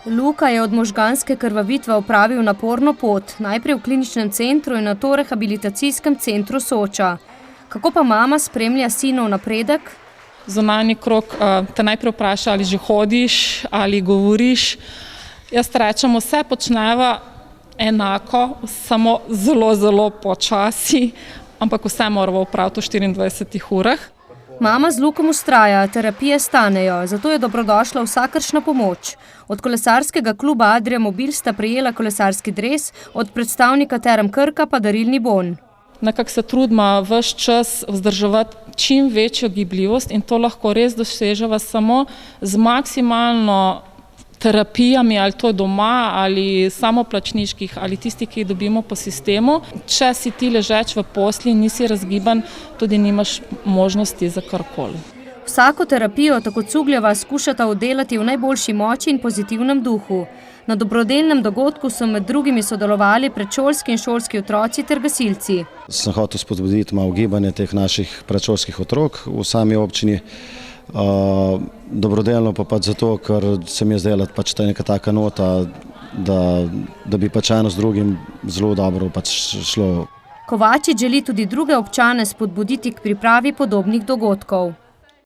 Luka je od možganske krvavitve opravil naporno pot, najprej v kliničnem centru in nato rehabilitacijskem centru Soča. Kako pa mama spremlja sinov napredek? Zunanji krog te najprej vpraša, ali že hodiš, ali govoriš. Jaz rečem, vse počneva enako, samo zelo, zelo počasi, ampak vse moramo opraviti v 24 urah. Mama z Lukom vztraja, terapije stanejo, zato je dobrodošla vsakršna pomoč. Od kolesarskega kluba Adria Mobil sta prejela kolesarski dres, od predstavnika Term Krka pa darilni bon. Nekako se trudimo ves čas vzdrževati čim večjo gibljivost in to lahko res doseževa samo z maksimalno terapijami, ali to doma, ali samoplačniških, ali tisti, ki jih dobimo po sistemu. Če si ti ležeč v posli in nisi razgiban, tudi nimaš možnosti za karkoli. Vsako terapijo tako Cugljeva skušata oddelati v najboljši moči in pozitivnem duhu. Na dobrodelnem dogodku so med drugimi sodelovali predšolski in šolski otroci ter gasilci. Sem hotel spodbuditi malo gibanje teh naših predšolskih otrok v sami občini. Dobrodelno pa pač zato, ker se mi je zdela pač ta neka taka nota, da bi pač eno z drugim zelo dobro pač šlo. Kovačič želi tudi druge občane spodbuditi k pripravi podobnih dogodkov.